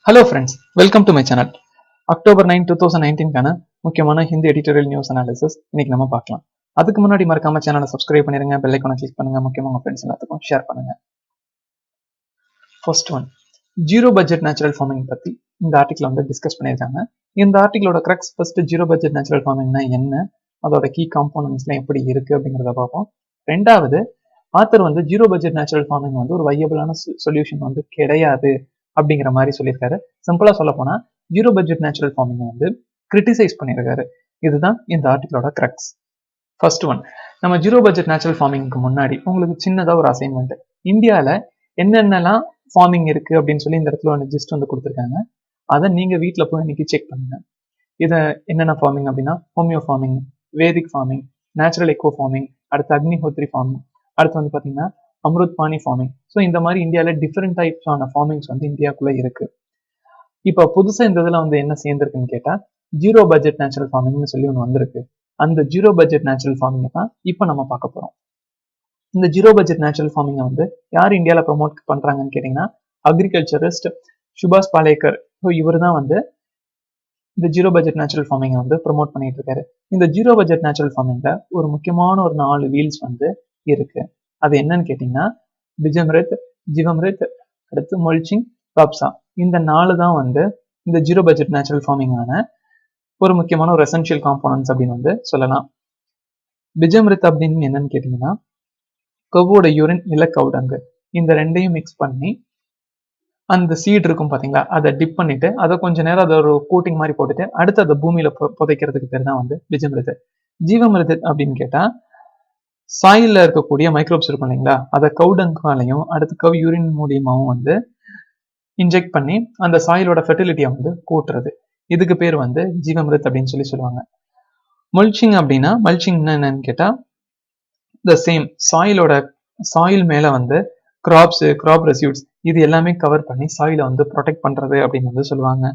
Hello friends, welcome to my channel. October 9, 2019 முக்கியமான Hindi editorial news analysis இன்னைக்கு நம்ம பார்க்கலாம். அதுக்கு முன்னாடி மறக்காம சேனலை சப்ஸ்கிரைப் பண்ணிருங்க, பெல் ஐகானை கிளிக் பண்ணுங்க, முக்கியமா உங்க ஃப்ரெண்ட்ஸ் எல்லாத்துக்கும் ஷேர் பண்ணுங்க. First one, zero budget natural farming பத்தி இந்த ஆர்டிகல் வந்து டிஸ்கஸ் பண்ணியிருக்காங்க. இந்த ஆர்டிகளோட crux first zero budget natural ஃபார்மிங்னா என்ன, அதோட கீ காம்போனன்ட்ஸ்லாம் எப்படி இருக்கு அப்படிங்கிறத பார்ப்போம். ரெண்டாவது, ஆத்தர் வந்து ஜீரோ பட்ஜெட் நேச்சுரல் ஃபார்மிங் வந்து ஒரு வையபிளான சொல்யூஷன் வந்து கிடையாது அப்படிங்கிற மாதிரி சொல்லியிருக்காரு. சிம்பிளா சொல்ல போனா ஜீரோ பட்ஜெட் நேச்சுரல் ஃபார்மிங் வந்து கிரிட்டிசைஸ் பண்ணியிருக்காரு. இதுதான் இந்த ஆர்டிகளோட கிரக்ஸ். ஃபர்ஸ்ட் ஒன், நம்ம ஜீரோ பட்ஜெட் நேச்சுரல் ஃபார்மிங்க்கு முன்னாடி உங்களுக்கு சின்னதா ஒரு அசைன்மெண்ட், இந்தியாவில் என்னென்னலாம் ஃபார்மிங் இருக்கு அப்படின்னு சொல்லி இந்த இடத்துல ஒன்று ஜஸ்ட் வந்து கொடுத்துருக்காங்க. அதை நீங்க வீட்டில் போய் இன்னைக்கு செக் பண்ணுங்க. இதை என்னென்ன ஃபார்மிங் அப்படின்னா ஹோமியோ ஃபார்மிங், வேதிக் ஃபார்மிங், நேச்சுரல் எக்கோ ஃபார்மிங், அடுத்து அக்னிஹோத்ரி ஃபார்மிங், அடுத்து வந்து பார்த்தீங்கன்னா அம்ருத் பானி ஃபார்மிங். ஸோ இந்த மாதிரி இந்தியாவில் டிஃப்ரெண்ட் டைப்ஸ் ஆன ஃபார்மிங்ஸ் வந்து இந்தியாவுக்குள்ள இருக்கு. இப்போ புதுசா இந்த இதில் வந்து என்ன சேர்ந்துருக்குன்னு கேட்டா ஜீரோ பட்ஜெட் நேச்சுரல் ஃபார்மிங்னு சொல்லி ஒன்று வந்திருக்கு. அந்த ஜீரோ பட்ஜெட் நேச்சுரல் ஃபார்மிங்கை தான் இப்போ நம்ம பார்க்க போறோம். இந்த ஜீரோ பட்ஜெட் நேச்சுரல் ஃபார்மிங்கை வந்து யார் இந்தியாவில் ப்ரொமோட் பண்றாங்கன்னு கேட்டீங்கன்னா அக்ரிகல்ச்சரிஸ்ட் சுபாஷ் பாலேக்கர். ஸோ இவர் தான் வந்து இந்த ஜீரோ பட்ஜெட் நேச்சுரல் ஃபார்மிங்கை வந்து ப்ரொமோட் பண்ணிட்டு இருக்காரு. இந்த ஜீரோ பட்ஜெட் நேச்சுரல் ஃபார்மிங்ல ஒரு முக்கியமான ஒரு 4 வீல்ஸ் வந்து இருக்கு. அது என்னன்னு கேட்டீங்கன்னா பிஜம்ரித், ஜீவம்ரித், அடுத்து மல்ச்சிங், காப்சா. இந்த 4 தான் வந்து இந்த ஜீரோ பட்ஜெட் நேச்சுரல் ஃபார்மிங்கான ஒரு முக்கியமான ஒரு எசென்ஷியல் காம்போனன்ட்ஸ் அப்படின்னு வந்து சொல்லலாம். பிஜம்ரித் அப்படின்னு என்னன்னு கேட்டீங்கன்னா கவ்வோட யூரின் இல்ல கவுடங்கு, இந்த ரெண்டையும் மிக்ஸ் பண்ணி அந்த சீட் இருக்கும் பாத்தீங்களா, அதை டிப் பண்ணிட்டு அதை கொஞ்ச நேரம் அதை ஒரு கோட்டிங் மாதிரி போட்டுட்டு அடுத்து அதை பூமியில புதைக்கிறதுக்கு பேர் தான் வந்து பிஜம்ரித். ஜீவமிருத் அப்படின்னு கேட்டா சாயில்ல இருக்கக்கூடிய மைக்ரோப்ஸ் இருக்கும் இல்லைங்களா, அதை கவுடங்காலையும் அடுத்து கவ் யூரின் மூலியமாவும் வந்து இன்ஜெக்ட் பண்ணி அந்த சாயிலோட ஃபெர்டிலிட்டியை வந்து கூட்டுறது. இதுக்கு பேர் வந்து ஜீவமிருத் அப்படின்னு சொல்லி சொல்லுவாங்க. மல்ச்சிங் அப்படின்னா மல்ச்சிங்னா என்னன்னு கேட்டா த சேம் சாயில் மேல வந்து கிராப் ரெசியூட்ஸ் இது எல்லாமே கவர் பண்ணி சாயில வந்து ப்ரொடெக்ட் பண்றது அப்படின்னு வந்து சொல்லுவாங்க.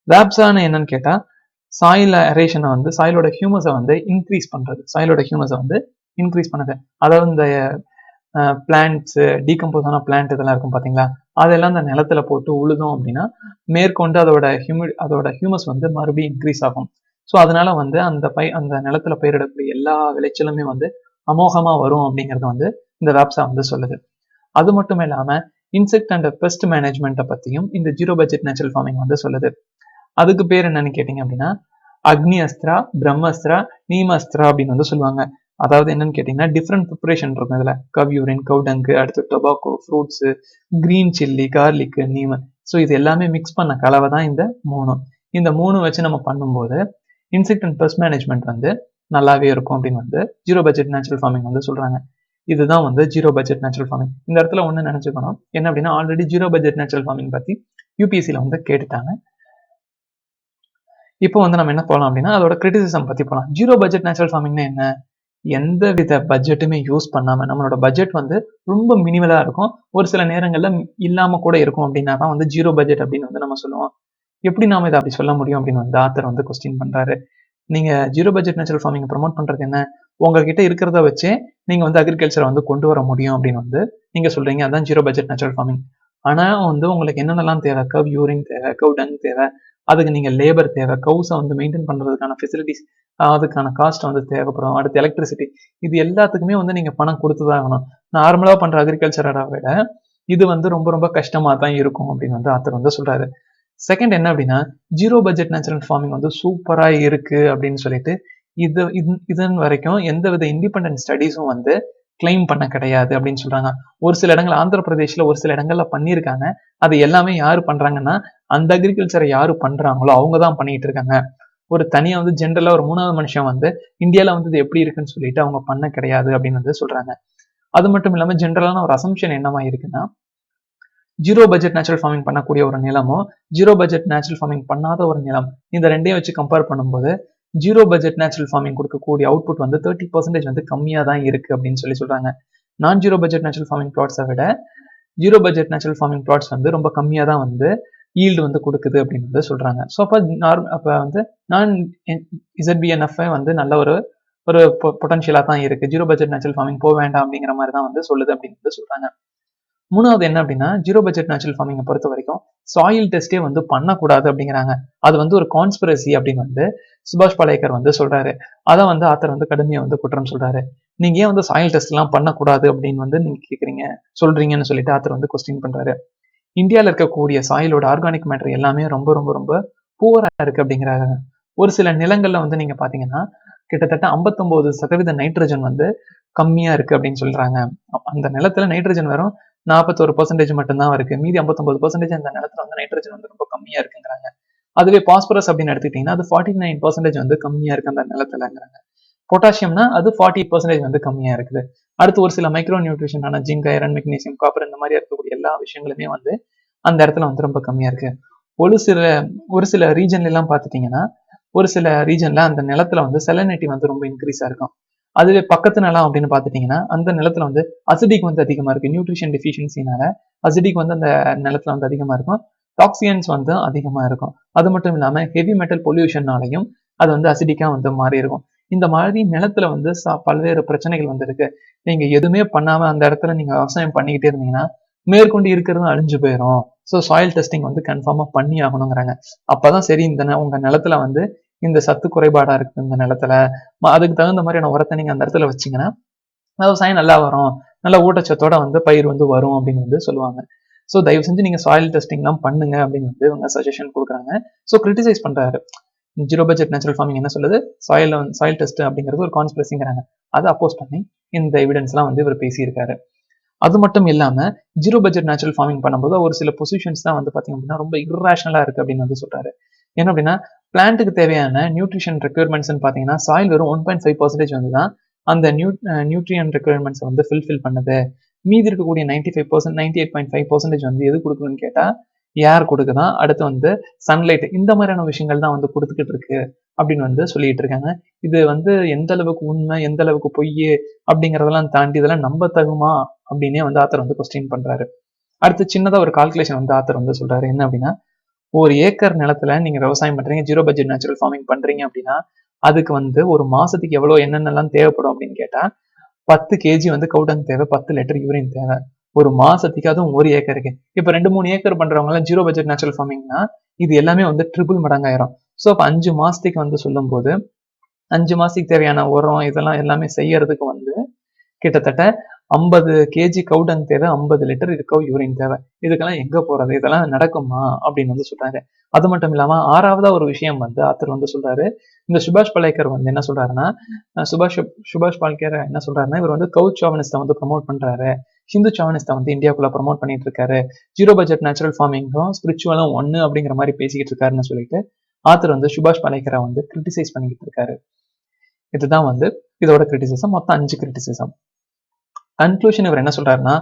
வேப்ஸான என்னன்னு கேட்டா சாயில் அரேஷனை வந்து சாயிலோட ஹியூமஸை வந்து இன்க்ரீஸ் பண்றது, சாயிலோட ஹியூமஸை வந்து இன்க்ரீஸ் பண்ணுது. அதாவது இந்த பிளான்ட்ஸ் டீகம்போஸ் ஆன பிளான்ட் இதெல்லாம் இருக்கும் பாத்தீங்களா, அதெல்லாம் அந்த நிலத்துல போட்டு உழுதோம் அப்படின்னா மேற்கொண்டு அதோட ஹியூமஸ் வந்து மறுபடியும் இன்க்ரீஸ் ஆகும். ஸோ அதனால வந்து அந்த நிலத்துல பயிரிடக்கூடிய எல்லா விளைச்சலுமே வந்து அமோகமா வரும் அப்படிங்கறத வந்து இந்த வேப்ஸா வந்து சொல்லுது. அது மட்டும் இல்லாம இன்செக்ட் அண்ட் பெஸ்ட் மேனேஜ்மெண்ட்டை பத்தியும் இந்த ஜீரோ பட்ஜெட் நேச்சுரல் ஃபார்மிங் வந்து சொல்லுது. அதுக்கு பேர் என்னன்னு கேட்டீங்க அப்படின்னா அக்னி அஸ்திரா, பிரம்மஸ்திரா, நீமஸ்திரா அப்படின்னு வந்து சொல்லுவாங்க. அதாவது என்னன்னு கேட்டீங்கன்னா டிஃப்ரெண்ட் ப்ரிப்பரேஷன் இருக்கும் இதுல, கவ் யூரின், கவுடங்கு, அடுத்து tobacco, fruits, green chilli, garlic, neem. So இது எல்லாமே மிக்ஸ் பண்ண கலவை தான் இந்த 3. இந்த 3 வச்சு நம்ம பண்ணும்போது இன்செக்ட் அண்ட் பெஸ்ட் மேனேஜ்மெண்ட் வந்து நல்லாவே இருக்கும் அப்படின்னு வந்து ஜீரோ பட்ஜெட் நேச்சுரல் ஃபார்மிங் வந்து சொல்றாங்க. இதுதான் வந்து ஜீரோ பட்ஜெட் நேச்சுரல் ஃபார்மிங். இந்த இடத்துல ஒண்ணு நினைச்சுக்கணும் என்ன அப்படின்னா already zero budget natural farming பத்தி யூபிஎஸ்சில வந்து கேட்டுட்டாங்க. இப்போ வந்து நம்ம என்ன போகலாம் அப்படின்னா அதோட கிரிட்டிசிசம் பத்தி போகலாம். ஜீரோ பட்ஜெட் நேச்சுரல் ஃபார்மிங்னா என்ன, எந்த வித பட்ஜெட்டுமே யூஸ் பண்ணாம நம்மளோட பட்ஜெட் வந்து ரொம்ப மினிமலா இருக்கும், ஒரு சில நேரங்கள்ல இல்லாம கூட இருக்கும் அப்படின்னா தான் வந்து ஜீரோ பட்ஜெட் அப்படின்னு வந்து நம்ம சொல்லுவோம். எப்படி நாம இதை அப்படி சொல்ல முடியும் அப்படின்னு வந்து ஆத்தர் வந்து கொஸ்டின் பண்றாரு. நீங்க zero budget natural farming promote பண்றது என்ன, உங்ககிட்ட இருக்கிறத வச்சே நீங்க வந்து அக்ரிகல்ச்சரை வந்து கொண்டு வர முடியும் அப்படின்னு வந்து நீங்க சொல்றீங்க. அதான் ஜீரோ பட்ஜெட் நேச்சுரல் ஃபார்மிங். ஆனா வந்து உங்களுக்கு என்னென்னலாம் தேவை, கவ் யூரின் தேவை, கவ் டங் தேவை, அதுக்கு நீங்க லேபர் தேவை, கவுஸை வந்து மெயின்டைன் பண்றதுக்கான ஃபெசிலிட்டிஸ், அதுக்கான காஸ்ட் வந்து தேவைப்படும், அடுத்து எலக்ட்ரிசிட்டி, இது எல்லாத்துக்குமே வந்து நீங்க பணம் கொடுத்துதான் ஆகணும். நார்மலா பண்ற அக்ரிகல்ச்சரை விட இது வந்து ரொம்ப ரொம்ப கஷ்டமா தான் இருக்கும் அப்படின்னு வந்து ஆத்தர் வந்து சொல்றாரு. செகண்ட் என்ன அப்படின்னா ஜீரோ பட்ஜெட் நேச்சுரல் ஃபார்மிங் வந்து சூப்பரா இருக்கு அப்படின்னு சொல்லிட்டு இதன் வரைக்கும் எந்தவித இண்டிபெண்டன்ட் ஸ்டடீஸும் வந்து கிளைம் பண்ண கிடையாது அப்படின்னு சொல்றாங்க. ஒரு சில இடங்கள் ஆந்திர பிரதேஷ்ல ஒரு சில இடங்கள்ல பண்ணியிருக்காங்க. அது எல்லாமே யாரு பண்றாங்கன்னா அந்த அக்ரிகல்ச்சரை யாரு பண்றாங்களோ அவங்கதான் பண்ணிட்டு இருக்காங்க. ஒரு தனியா வந்து ஜென்ரலா ஒரு 3வது மனுஷன் வந்து இந்தியால வந்து இது எப்படி இருக்குன்னு சொல்லிட்டு அவங்க பண்ண கிடையாது அப்படின்னு வந்து சொல்றாங்க. அது மட்டும் இல்லாம ஜென்ரலான ஒரு அசம்ஷன் என்னமா இருக்குன்னா ஜீரோ பட்ஜெட் நேச்சுரல் ஃபார்மிங் பண்ணக்கூடிய ஒரு நிலமும் ஜீரோ பட்ஜெட் நேச்சுரல் ஃபார்மிங் பண்ணாத ஒரு நிலம், இந்த ரெண்டையும் வச்சு கம்பேர் பண்ணும்போது ஜீரோ பட்ஜெட் நேச்சுரல் ஃபார்மிங் கொடுக்கக்கூடிய அவுட்புட் வந்து 30% வந்து கம்மியா தான் இருக்கு அப்படின்னு சொல்லி சொல்றாங்க. நான் ஜீரோ பட்ஜெட் நேச்சுரல் ஃபார்மிங் பிளாட்ஸை விட zero budget natural farming plots வந்து ரொம்ப கம்மியா தான் வந்து ஈல்டு வந்து கொடுக்குது அப்படின்னு வந்து சொல்றாங்க. ஸோ அப்ப வந்து நான் இசட்பிஎன்எஃப் வந்து நல்ல ஒரு பொட்டன்ஷியலா தான் இருக்கு, ஜீரோ பட்ஜெட் நேச்சுரல் ஃபார்மிங் போக வேண்டாம் அப்படிங்கிற மாதிரி தான் வந்து சொல்லுது அப்படின்னு வந்து சொல்றாங்க. மூணாவது என்ன அப்படின்னா, ஜீரோ பட்ஜெட் நேச்சுரல் ஃபார்மிங்கை பொறுத்த வரைக்கும் சாயில் டெஸ்டே வந்து பண்ணக்கூடாது அப்படிங்கிறாங்க. அது வந்து ஒரு கான்ஸ்பிரசி அப்படின்னு வந்து சுபாஷ் பாலேக்கர் வந்து சொல்றாரு. அதை வந்து ஆத்தர் வந்து கடுமையா வந்து குற்றம் சொல்றாரு. நீங்க ஏன் வந்து சாயில் டெஸ்ட் எல்லாம் பண்ணக்கூடாது அப்படின்னு வந்து நீங்க கேக்குறீங்க சொல்றீங்கன்னு சொல்லிட்டு ஆத்தர் வந்து கொஸ்டின் பண்றாரு. இந்தியாவில் இருக்கக்கூடிய சாயிலோட ஆர்கானிக் மேட்டர் எல்லாமே ரொம்ப ரொம்ப ரொம்ப புவரா இருக்கு அப்படிங்கிறாங்க. ஒரு சில நிலங்கள்ல வந்து நீங்க பாத்தீங்கன்னா கிட்டத்தட்ட 59% நைட்ரஜன் வந்து கம்மியா இருக்கு அப்படின்னு சொல்றாங்க. அந்த நிலத்துல நைட்ரஜன் வெறும் 41% மட்டும்தான் இருக்கு. மீதி 59% அந்த நிலத்துல வந்து நைட்ரஜன் வந்து ரொம்ப கம்மியா இருக்குங்கிறாங்க. அதுவே பாஸ்பரஸ் அப்படின்னு எடுத்துக்கிட்டீங்கன்னா அது 49% வந்து கம்மியா இருக்கு அந்த நிலத்துலங்கிறாங்க. பொட்டாசியம்னா அது 48% வந்து கம்மியா இருக்குது. அடுத்து ஒரு சில மைக்ரோ நியூட்ரிஷனான ஜிங்க், ஐரன், மெக்னீசியம், காப்பர் இந்த மாதிரி இருக்கக்கூடிய எல்லா விஷயங்களுமே வந்து அந்த இடத்துல வந்து ரொம்ப கம்மியா இருக்கு. ஒரு சில ஒரு சில ரீஜன்ல எல்லாம் பாத்துட்டீங்கன்னா ஒரு சில ரீஜன்ல அந்த நிலத்துல வந்து செலனிட்டி வந்து ரொம்ப இன்க்ரீஸா இருக்கும். அதுவே பக்கத்து நிலம் அப்படின்னு பாத்துட்டீங்கன்னா அந்த நிலத்துல வந்து அசிடிக் வந்து அதிகமா இருக்கு. நியூட்ரிஷன் டெஃபிஷியன்சினால அசிடிக் வந்து அந்த நிலத்துல வந்து அதிகமா இருக்கும். டாக்ஸியன்ஸ் வந்து அதிகமா இருக்கும். அது மட்டும் இல்லாம ஹெவி மெட்டல் பொல்யூஷன்னாலையும் அது வந்து அசிடிக்கா வந்து மாறி இருக்கும். இந்த மாதிரி நிலத்துல வந்து பல்வேறு பிரச்சனைகள் வந்து இருக்கு. நீங்க எதுவுமே பண்ணாம அந்த இடத்துல நீங்க விவசாயம் பண்ணிக்கிட்டே இருந்தீங்கன்னா மேற்கொண்டு இருக்கிறதும் அழிஞ்சு போயிடும். ஸோ சாயில் டெஸ்டிங் வந்து கன்ஃபார்மா பண்ணி ஆகணுங்கிறாங்க. அப்பதான் சரி இந்த உங்க நிலத்துல வந்து இந்த சத்து குறைபாடா இருக்கு இந்த நிலத்துல அதுக்கு தகுந்த மாதிரியான உரத்தை நீங்க அந்த இடத்துல வச்சீங்கன்னா விவசாயம் நல்லா வரும், நல்ல ஊட்டச்சத்தோட வந்து பயிர் வந்து வரும் அப்படின்னு வந்து சொல்லுவாங்க. ஸோ தயவு செஞ்சு நீங்க சாயில் டெஸ்டிங் எல்லாம் பண்ணுங்க அப்படின்னு வந்து இவங்க சஜஷன் கொடுக்குறாங்க. ஸோ கிரிட்டிசைஸ் பண்றாரு. ஜீரோ பட்ஜெட் நேச்சுரல் ஃபார்மிங் என்ன சொல்லுது, சாயில் டெஸ்ட் அப்படிங்கிறது ஒரு கான்ஸ்பிரசிங்கிறாங்க. அதை அப்போஸ் பண்ணி இந்த எவிடன்ஸ் எல்லாம் வந்து இவர் பேசியிருக்காரு. அது மட்டும் இல்லாம ஜீரோ பட்ஜெட் நேச்சுரல் ஃபார்மிங் பண்ணும்போது ஒரு சில பொசிஷன்ஸ் தான் வந்து பாத்தீங்க அப்படின்னா ரொம்ப இர்ரேஷனலா இருக்கு அப்படின்னு வந்து சொல்றாரு. என்ன அப்படின்னா பிளான்ட்டுக்கு தேவையான நியூட்ரிஷன் ரெக்யர்மெண்ட்ஸ் பாத்தீங்கன்னா சாயில் வெறும் 1.5% வந்து தான் அந்த நியூட்ரியன் ரெக்யர்மெண்ட்ஸ் வந்து ஃபில்ஃபில் பண்ணுது. மீதி இருக்கக்கூடிய 98.5% வந்து எது கொடுக்குதுன்னு கேட்டா ஏர் கொடுக்குதான். அடுத்து வந்து சன்லைட் இந்த மாதிரியான விஷயங்கள் தான் வந்து கொடுத்துக்கிட்டு இருக்கு அப்படின்னு வந்து சொல்லிட்டு இருக்காங்க. இது வந்து எந்த அளவுக்கு உண்மை எந்த அளவுக்கு பொய் அப்படிங்கறதெல்லாம் தாண்டி இதெல்லாம் நம்ப தகுமா அப்படின்னே வந்து ஆத்தர் வந்து கொஸ்டின் பண்றாரு. அடுத்து சின்னதா ஒரு கால்குலேஷன் வந்து ஆத்தர் வந்து சொல்றாரு. என்ன அப்படின்னா ஒரு ஏக்கர் நிலத்துல நீங்க விவசாயம் பண்றீங்க, ஜீரோ பட்ஜெட் நேச்சுரல் ஃபார்மிங் பண்றீங்க அப்படின்னா அதுக்கு வந்து ஒரு மாசத்துக்கு எவ்வளவு என்னென்னலாம் தேவைப்படும் அப்படின்னு கேட்டா 10 கேஜி வந்து கவுடங் தேவை, 10 லிட்டர் யூரின் தேவை. ஒரு மாசத்துக்கு, அதுவும் ஒரு ஏக்கருக்கு. இப்ப 2-3 ஏக்கர் பண்றவங்க எல்லாம் ஜீரோ பட்ஜெட் நேச்சுரல் ஃபார்மிங்னா இது எல்லாமே வந்து ட்ரிபிள் மடங்காயிரும். ஸோ அப்ப 5 மாசத்துக்கு வந்து சொல்லும் போது 5 மாசத்துக்கு தேவையான உரம் இதெல்லாம் எல்லாமே செய்யறதுக்கு வந்து கிட்டத்தட்ட 50 கேஜி கவுடங் தேவை, 50 லிட்டர் இருக்கோ யூரின் தேவை. இதுக்கெல்லாம் எங்க போறது, இதெல்லாம் நடக்குமா அப்படின்னு வந்து சொல்றாங்க. அது மட்டும் இல்லாம 6வதா ஒரு விஷயம் வந்து ஆத்தர் வந்து சொல்றாரு. இந்த சுபாஷ் பாலேக்கர் வந்து என்ன சொல்றாருன்னா சுபாஷ் பாலேக்கர் என்ன சொல்றாருன்னா இவர் வந்து கவுச் சாவனிஸ்ட வந்து ப்ரமோட் பண்றாரு, ஹிந்து சாவனிஸ்ட வந்து இந்தியாவுக்குள்ள ப்ரமோட் பண்ணிட்டு இருக்காரு, ஜீரோ பட்ஜெட் நேச்சுரல் ஃபார்மிங்கும் ஸ்பிரிச்சுவலும் ஒண்ணு அப்படிங்கிற மாதிரி பேசிக்கிட்டு இருக்காருன்னு சொல்லிட்டு ஆத்தர் வந்து சுபாஷ் பாலேக்கரை வந்து கிரிட்டிசைஸ் பண்ணிக்கிட்டு இருக்காரு. இதுதான் வந்து இதோட கிரிட்டிசிசம். மொத்தம் 5 கிரிட்டிசிசம். கன்க்ளூஷன் இவர் என்ன சொல்றாருன்னா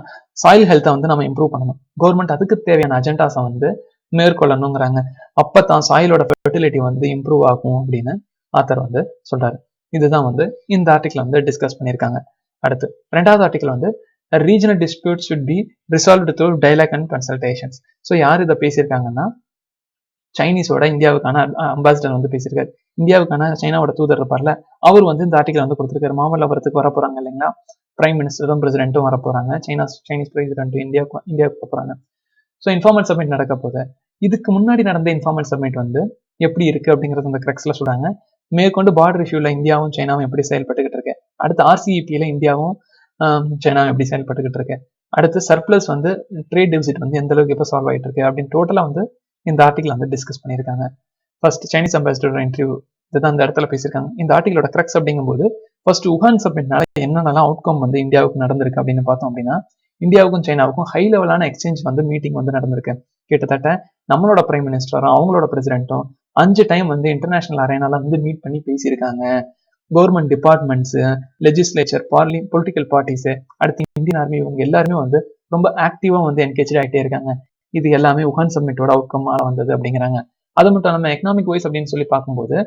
சாயில் ஹெல்த்தை வந்து நம்ம இம்ப்ரூவ் பண்ணணும், கவர்மெண்ட் அதுக்கு தேவையான அஜெண்டாஸை வந்து மேற்கொள்ளணுங்கிறாங்க. அப்பதான் சாயிலோட ஃபெர்டிலிட்டி வந்து இம்ப்ரூவ் ஆகும் அப்படின்னு ஆத்தர் வந்து சொல்றாரு. இதுதான் வந்து இந்த ஆர்டிகிள் வந்து டிஸ்கஸ் பண்ணியிருக்காங்க. அடுத்து 2வது ஆர்டிகிள் வந்து regional disputes should be resolved through dialogue and consultations. So யார் இதை பேசியிருக்காங்கன்னா சைனீஸோட இந்தியாவுக்கான அம்பாசிடர் வந்து பேசியிருக்காரு. இந்தியாவுக்கான சைனாவோட தூதர் இருப்பார்ல, அவர் வந்து இந்த ஆர்டிகல் வந்து கொடுத்திருக்காரு. மாமல்லபுரத்துக்கு வர போறாங்க இல்லைங்களா, பிரைம் மினிஸ்டரும் பிரசிடென்ட்டும் வர போறாங்க, சைனீஸ் பிரசிடென்ட் இந்தியாவுக்கு போறாங்க. ஸோ இன்ஃபார்மல் சப்மிட் நடக்க போகுது. இதுக்கு முன்னாடி நடந்த இன்ஃபார்மல் சப்மிட் வந்து எப்படி இருக்கு அப்படிங்கறது இந்த கிரெக்ஸ்ல சொல்றாங்க. மேற்கொண்டு பார்டர் இஷ்யூல இந்தியாவும் சைனாவும் எப்படி செயல்பட்டுக்கிட்டு இருக்கு, அடுத்து RCEPல இந்தியாவும் சைனாவும் எப்படி செயல்பட்டுக்கிட்டு இருக்கு, அடுத்து சர்ப்ளஸ் வந்து ட்ரேட் டெபிசிட் வந்து எந்த அளவுக்கு எப்போ சால்வ் ஆயிட்டு இருக்கு அப்படின்னு டோட்டலா வந்து இந்த ஆர்டிகல் வந்து டிஸ்கஸ் பண்ணியிருக்காங்க. ஃபர்ஸ்ட் சைனீஸ் அம்பாசிடர் இன்டர்வியூ இதுதான் இந்த இடத்துல பேசியிருக்காங்க. இந்த ஆர்டிகளோட கிரக்ஸ் அப்படிங்கும்போது ஃபர்ஸ்ட் உஹான் சப்மிட்னால என்னென்னலாம் அவுட்கம் வந்து இந்தியாவுக்கு நடந்திருக்கு அப்படின்னு பார்த்தோம் அப்படின்னா இந்தியாவுக்கும் சைனாவுக்கும் ஹை லெவலான எக்ஸ்சேஞ்ச் வந்து மீட்டிங் வந்து நடந்திருக்கு. கிட்டத்தட்ட நம்மளோட பிரைம் மினிஸ்டரும் அவங்களோட பிரசிடென்ட்டும் 5 டைம் வந்து இன்டர்நேஷனல் அரேனால வந்து மீட் பண்ணி பேசியிருக்காங்க. Government departments, legislature, political parties, அடுத்து இந்தியன் ஆர்மி இவங்க எல்லாருமே வந்து ரொம்ப ஆக்டிவா வந்து என்கேஜ் ஆகிட்டே இருக்காங்க. இது எல்லாமே உஹான் சப்மிட்டோட அவுட்கம்மால வந்தது அப்படிங்கிறாங்க. அது மட்டும் இல்லாம எக்கனாமிக் வைஸ் அப்படின்னு சொல்லி பார்க்கும்போது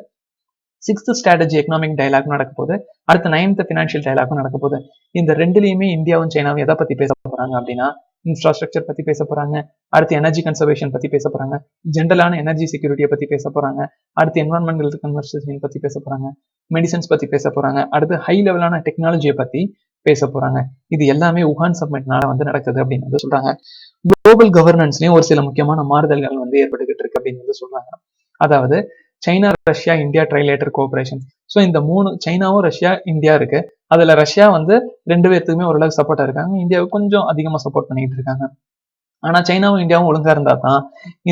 6th ஸ்ட்ராட்டஜி எக்கனாமிக் டயலாக் நடக்க போகுது, அடுத்த 9th ஃபினான்ஷியல் டயலாக்கும் நடக்க போகுது. இந்த ரெண்டுலயுமே இந்தியாவும் சைனாவும் எதை பத்தி பேச போறாங்க அப்படின்னா இன்ஃப்ராஸ்ட்ரக்சர் பத்தி பேச போறாங்க, அடுத்து எனர்ஜி கன்சர்வேஷன் பத்தி பேச போறாங்க, ஜென்ரலான எனர்ஜி செக்யூரிட்டியை பத்தி பேச போறாங்க, அடுத்து என்வரன்மெண்டல் கன்வர்சேஷன் பத்தி பேச போறாங்க, மெடிசன்ஸ் பத்தி பேச போறாங்க, அடுத்து ஹை லெவலான டெக்னாலஜியை பத்தி பேச போறாங்க. இது எல்லாமே உஹான் சம்மிட்னால வந்து நடக்குது அப்படின்னு வந்து சொல்றாங்க. குளோபல் கவர்னன்ஸ்லயும் ஒரு சில முக்கியமான மாறுதல்கள் வந்து ஏற்பட்டுக்கிட்டு இருக்கு அப்படின்னு வந்து சொல்றாங்க. அதாவது China, Russia, India trilateral cooperation. So இந்த 3 சைனாவும் ரஷ்யா, இந்தியா இருக்கு. அதுல ரஷ்யா வந்து 2 பேர்த்துக்குமே ஓரளவுக்கு சப்போர்ட்டா இருக்காங்க. இந்தியாவுக்கு கொஞ்சம் அதிகமா சப்போர்ட் பண்ணிட்டு இருக்காங்க. ஆனா சைனாவும் இந்தியாவும் ஒழுங்கா இருந்தா தான்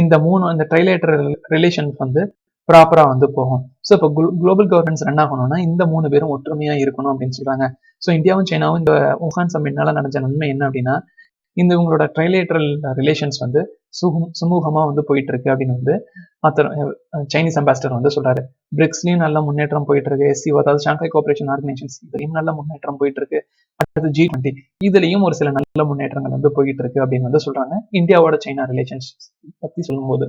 இந்த ட்ரைலேட்டர் ரிலேஷன்ஸ் வந்து ப்ராப்பரா வந்து போகும். ஸோ இப்போ குளோபல் கவர்னன்ஸ் ரன் ஆகணும்னா இந்த 3 பேரும் ஒற்றுமையா இருக்கணும் அப்படின்னு சொல்றாங்க. ஸோ இந்தியாவும் சைனாவும் இந்த உஹான் சம்மிட்னால நடந்த நன்மை என்ன அப்படின்னா, இந்த உங்களோட ட்ரைலேட்டரல் ரிலேஷன்ஸ் வந்து சுமூகமா வந்து போயிட்டு இருக்கு அப்படின்னு வந்து சைனீஸ் அம்பாசிடர் வந்து சொல்றாரு. பிரிக்ஸ்லயும் நல்ல முன்னேற்றம் போயிட்டு இருக்கு. எஸ்சிஓ அதாவது ஷாங்காய் கோஆபரேஷன் ஆர்கனைசேஷன்ஸ் இதுலயும் நல்ல முன்னேற்றம் போயிட்டு இருக்கு. அடுத்தது G20 இதுலயும் ஒரு சில நல்ல முன்னேற்றங்கள் வந்து போயிட்டு இருக்கு அப்படின்னு வந்து சொல்றாங்க. இந்தியாவோட சைனா ரிலேஷன்ஸ் பத்தி சொல்லும்போது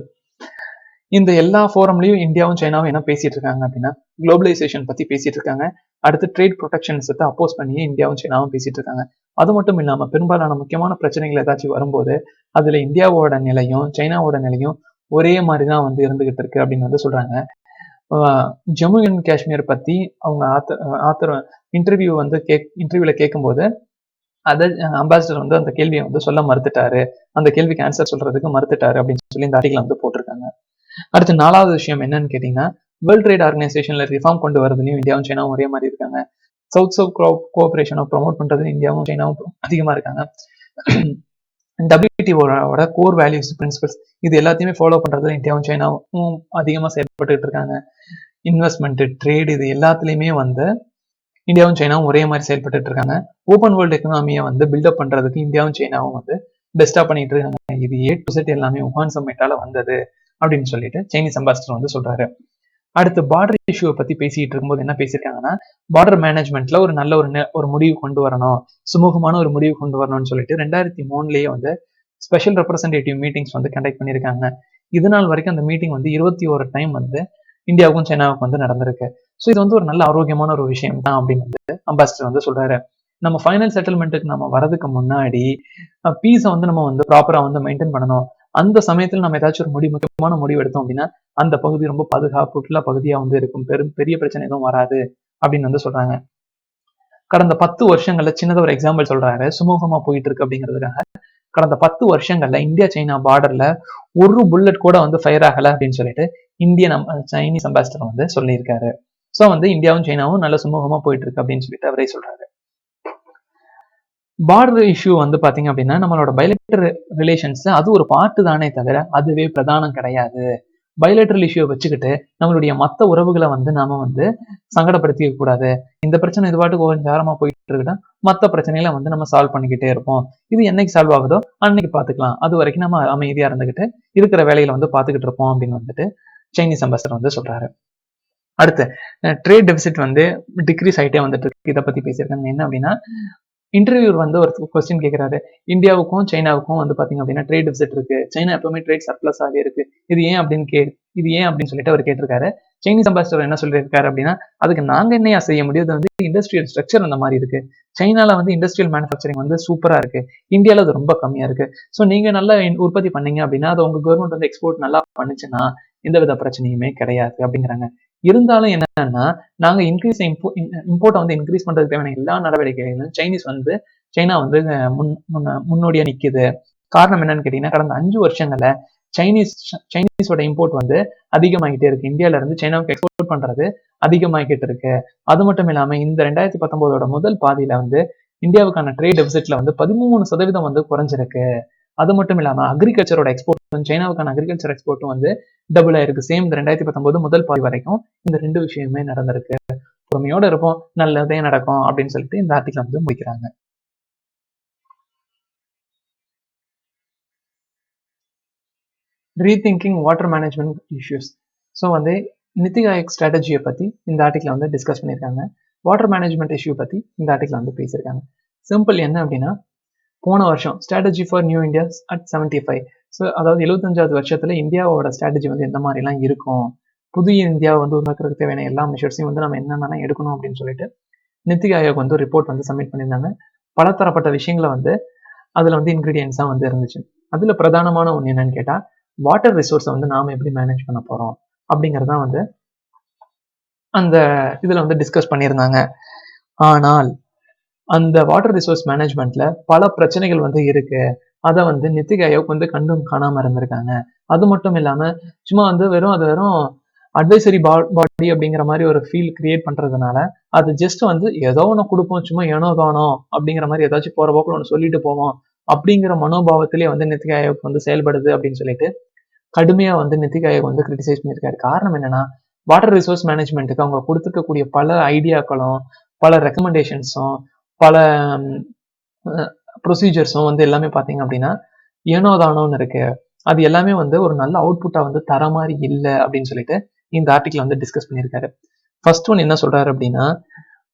இந்த எல்லா ஃபோரம்லயும் இந்தியாவும் சைனாவும் என்ன பேசிட்டு இருக்காங்க அப்படின்னா, குளோபலைசேஷன் பத்தி பேசிட்டு இருக்காங்க. அடுத்து ட்ரேட் ப்ரொடெக்ஷன்ஸை அப்போஸ் பண்ணி இந்தியாவும் சைனாவும் பேசிட்டு இருக்காங்க. அது மட்டும் இல்லாம பெரும்பாலான முக்கியமான பிரச்சனைகள் ஏதாச்சும் வரும்போது அதுல இந்தியாவோட நிலையும் சைனாவோட நிலையும் ஒரே மாதிரிதான் வந்து இருந்துகிட்டு இருக்கு அப்படின்னு வந்து சொல்றாங்க. ஜம்மு அண்ட் காஷ்மீர் பத்தி அவங்க ஆத்தர் இன்டர்வியூல கேட்கும்போது அதை அம்பாசிடர் வந்து அந்த கேள்வியை வந்து சொல்ல மறுத்துட்டாரு. அந்த கேள்விக்கு ஆன்சர் சொல்றதுக்கு மறுத்துட்டாரு அப்படின்னு சொல்லி இந்த ஆர்டிகல் வந்து போட்டிருக்காங்க. அடுத்து 4வது விஷயம் என்னன்னு கேட்டீங்கன்னா, வேர்ல்ட் ட்ரேட் ஆர்கனைசேஷன்ல ரிஃபார்ம் கொண்டு வரதுலயும் இந்தியாவும் சைனாவும் ஒரே மாதிரி இருக்காங்க. சவுத் சவுத் கோஆபரேஷனை ப்ரொமோட் பண்றது இந்தியாவும் சைனாவும் அதிகமா இருக்காங்க. WTOட கோர் வேல்யூஸ் பிரின்சிபல்ஸ் இது எல்லாத்தையுமே ஃபாலோ பண்றதுல இந்தியாவும் சைனாவும் அதிகமா செயல்பட்டு இருக்காங்க. இன்வெஸ்ட்மெண்ட், ட்ரேட் இது எல்லாத்துலயுமே வந்து இந்தியாவும் சைனாவும் ஒரே மாதிரி செயல்பட்டு இருக்காங்க. ஓப்பன் வேர்ல்டு எக்கனாமியை வந்து பில்டப் பண்றதுக்கு இந்தியாவும் சைனாவும் வந்து பெஸ்டா பண்ணிட்டு இருக்காங்க. இது A to Z எல்லாமே உஹான் சம்மிட்டால வந்தது அப்படின்னு சொல்லிட்டு சைனீஸ் அம்பாசிடர் வந்து சொல்றாரு. அடுத்து பார்டர் இஷ்யூவை பத்தி பேசிட்டு இருக்கும்போது என்ன பேசியிருக்காங்கன்னா, பார்டர் மேனேஜ்மெண்ட்ல ஒரு நல்ல ஒரு முடிவு கொண்டு வரணும், சுமூகமான ஒரு முடிவு கொண்டு வரணும்னு சொல்லிட்டு 2003லயே வந்து ஸ்பெஷல் ரெப்ரசன்டேட்டிவ் மீட்டிங்ஸ் வந்து கண்டக்ட் பண்ணியிருக்காங்க. இது நாள் வரைக்கும் அந்த மீட்டிங் வந்து 21 டைம் வந்து இந்தியாவுக்கும் சைனாவுக்கும் வந்து நடந்திருக்கு. ஸோ இது வந்து ஒரு நல்ல ஆரோக்கியமான ஒரு விஷயம் தான் அப்படின்னு வந்து அம்பாசிடர் வந்து சொல்றாரு. நம்ம ஃபைனல் செட்டில்மெண்ட்டுக்கு நம்ம வரதுக்கு முன்னாடி பீஸை வந்து நம்ம வந்து ப்ராப்பரா வந்து மெயின்டைன் பண்ணணும். அந்த சமயத்துல நம்ம ஏதாச்சும் ஒரு முக்கியமான முடிவு எடுத்தோம் அப்படின்னா அந்த பகுதி ரொம்ப பாதுகாப்புள்ள பகுதியா வந்து இருக்கும். பெரிய பிரச்சனை எதுவும் வராது அப்படின்னு வந்து சொல்றாங்க. கடந்த 10 வருஷங்கள்ல சின்னதா ஒரு எக்ஸாம்பிள் சொல்றாரு, சுமூகமா போயிட்டு இருக்கு அப்படிங்கிறதுக்காக. கடந்த 10 வருஷங்கள்ல இந்தியா சைனா பார்டர்ல ஒரு புல்லட் கூட வந்து ஃபயர் ஆகல அப்படின்னு சொல்லிட்டு சைனீஸ் அம்பாசிடர் வந்து சொல்லியிருக்காரு. ஸோ வந்து இந்தியாவும் சைனாவும் நல்ல சுமூகமா போயிட்டு இருக்கு அப்படின்னு சொல்லிட்டு அவரே சொல்றாரு. பார்டர் இஷ்யூ வந்து பாத்தீங்க அப்படின்னா நம்மளோட பைலேட்டரல் ரிலேஷன்ஸ் அது ஒரு பார்ட்டு தானே தவிர அதுவே பிரதானம் கிடையாது. பைலேட்டரல் இஷ்யூவை வச்சுக்கிட்டு நம்மளுடைய மற்ற உறவுகளை வந்து நாம வந்து சங்கடப்படுத்திக்க கூடாது. இந்த பிரச்சனை இது பாட்டுக்கு கொஞ்சம் நேரமா போயிட்டு இருக்குன்னா மற்ற பிரச்சனைகளை வந்து நம்ம சால்வ் பண்ணிக்கிட்டே இருப்போம். இது என்னைக்கு சால்வ் ஆகுதோ அன்னைக்கு பாத்துக்கலாம். அது வரைக்கும் நம்ம அமைதியா இருந்துகிட்டு இருக்கிற வேலைகளை வந்து பாத்துக்கிட்டு இருப்போம் அப்படின்னு வந்துட்டு சைனீஸ் அம்பாசிடர் வந்து சொல்றாரு. அடுத்து ட்ரேட் டெபிசிட் வந்து டிக்ரீஸ் ஆகிட்டே வந்துட்டு இருக்கு. இதை பத்தி பேசியிருக்காங்க. என்ன அப்படின்னா, இன்டர்வியூர் வந்து ஒரு கொஸ்டின் கேட்கிறாரு. இந்தியாவுக்கும் சைனாவுக்கும் வந்து பாத்தீங்க அப்படின்னா ட்ரேட் டெபிசிட் இருக்கு. சைனா எப்பவுமே ட்ரேட் சர்ப்ளஸ் ஆகவே இருக்கு. இது ஏன் அப்படின்னு சொல்லிட்டு அவர் கேட்டிருக்காரு. சைனீஸ் அம்பாசிடர் என்ன சொல்லியிருக்காரு அப்படின்னா, அதுக்கு நாங்க என்னையா செய்ய முடியும், அது வந்து இண்டஸ்ட்ரியல் ஸ்ட்ரக்சர் அந்த மாதிரி இருக்கு. சைனால வந்து இண்டஸ்ட்ரியல் மேனுஃபேக்சரிங் வந்து சூப்பரா இருக்கு. இந்தியால அது ரொம்ப கம்மியா இருக்கு. ஸோ நீங்க நல்லா உற்பத்தி பண்ணீங்க அப்படின்னா அது உங்க கவர்மெண்ட் வந்து எக்ஸ்போர்ட் நல்லா பண்ணுச்சுன்னா எந்தவித பிரச்சனையுமே கிடையாது அப்படிங்கிறாங்க. இருந்தாலும் என்னன்னா, நாங்க இம்போர்ட்டை வந்து இன்க்ரீஸ் பண்றதுக்கு தேவையான எல்லா நடவடிக்கைகளும் சைனா வந்து முன்னோடியா நிக்குது. காரணம் என்னன்னு கேட்டீங்கன்னா, கடந்த 5 வருஷங்கள்ல சைனீஸோட இம்போர்ட் வந்து அதிகமாகிட்டே இருக்கு. இந்தியால இருந்து சைனாவுக்கு எக்ஸ்போர்ட் பண்றது அதிகமாகிட்டு இருக்கு. அது மட்டும் இல்லாம இந்த 2019ஓட முதல் பாதியில வந்து இந்தியாவுக்கான ட்ரேட் டெபிசிட்ல வந்து 13% வந்து குறைஞ்சிருக்கு. அது மட்டும் இல்லாம அக்ரிகல்ச்சரோட எக்ஸ்போர்ட் சைனாவுக்கான அக்ரிகல்ச்சர் எக்ஸ்போர்ட்டும் வந்து டபுள் ஆயிருக்கு. சேம் இந்த 2019 முதல் பாதி வரைக்கும் இந்த 2 விஷயமே நடந்திருக்கு. பொறுமையோட இருப்போம், நல்லதே நடக்கும் அப்படின்னு சொல்லிட்டு இந்த ஆர்டிகல் வந்து முடிக்கிறாங்க. Rethinking water management issues. So வந்து நித்தி ஆயோக் ஸ்ட்ராட்டஜியை பத்தி இந்த ஆர்டிகல் வந்து டிஸ்கஸ் பண்ணியிருக்காங்க. வாட்டர் மேனேஜ்மெண்ட் இஷ்யூ பத்தி இந்த ஆர்டிகல் வந்து பேசியிருக்காங்க. சிம்பிள் என்ன அப்படின்னா, போன வருஷம் strategy for new India at 75. So அதாவது 75வது வருஷத்துல இந்தியாவோட ஸ்ட்ராட்டஜி வந்து எந்த மாதிரிலாம் இருக்கும், புதிய இந்தியாவை வந்து உருவாக்குறதுக்கு தேவையான எல்லா மெஷர்ஸையும் வந்து நம்ம என்னென்னலாம் எடுக்கணும் அப்படின்னு சொல்லிட்டு நித்தி ஆயோக் வந்து ரிப்போர்ட் வந்து சப்மிட் பண்ணியிருந்தாங்க. பலதரப்பட்ட விஷயங்களை வந்து அதுல வந்து இன்கிரீடியன்ஸா வந்து இருந்துச்சு. அதுல பிரதானமான ஒன்று என்னன்னு கேட்டா, வாட்டர் ரிசோர்ஸை வந்து நாம எப்படி மேனேஜ் பண்ண போறோம் அப்படிங்கறதான் வந்து அந்த இதுல வந்து டிஸ்கஸ் பண்ணியிருந்தாங்க. ஆனால் அந்த வாட்டர் ரிசோர்ஸ் மேனேஜ்மெண்ட்ல பல பிரச்சனைகள் வந்து இருக்கு. அதை வந்து நித்தி ஆயோக் வந்து கண்டும் காணாம இருந்திருக்காங்க. அது மட்டும் இல்லாம சும்மா வந்து வெறும் அட்வைசரி பாடி அப்படிங்கிற மாதிரி ஒரு ஃபீல் கிரியேட் பண்றதுனால அது ஜஸ்ட் வந்து ஏதோ ஒன்று கொடுப்போம், சும்மா ஏனோ தானோ அப்படிங்கிற மாதிரி ஏதாச்சும் போற போக்குல ஒன்று சொல்லிட்டு போவோம் அப்படிங்கிற மனோபாவத்திலே வந்து நித்தி ஆயோக் வந்து செயல்படுது அப்படின்னு சொல்லிட்டு கடுமையா வந்து நித்தி ஆயோக் வந்து கிரிட்டிசைஸ் பண்ணியிருக்காரு. காரணம் என்னன்னா, வாட்டர் ரிசோர்ஸ் மேனேஜ்மெண்ட்டுக்கு அவங்க கொடுத்துருக்கக்கூடிய பல ஐடியாக்களும் பல ரெக்கமெண்டேஷன்ஸும் பல ப்ரொசீஜர்ஸும் வந்து எல்லாமே பார்த்தீங்க அப்படின்னா ஏனோ தானோன்னு இருக்கு. அது எல்லாமே வந்து ஒரு நல்ல அவுட்புட்டா வந்து தர மாதிரி இல்லை அப்படின்னு சொல்லிட்டு இந்த ஆர்டிக்கல் வந்து டிஸ்கஸ் பண்ணியிருக்காரு. ஃபர்ஸ்ட் ஒன் என்ன சொல்றாரு அப்படின்னா,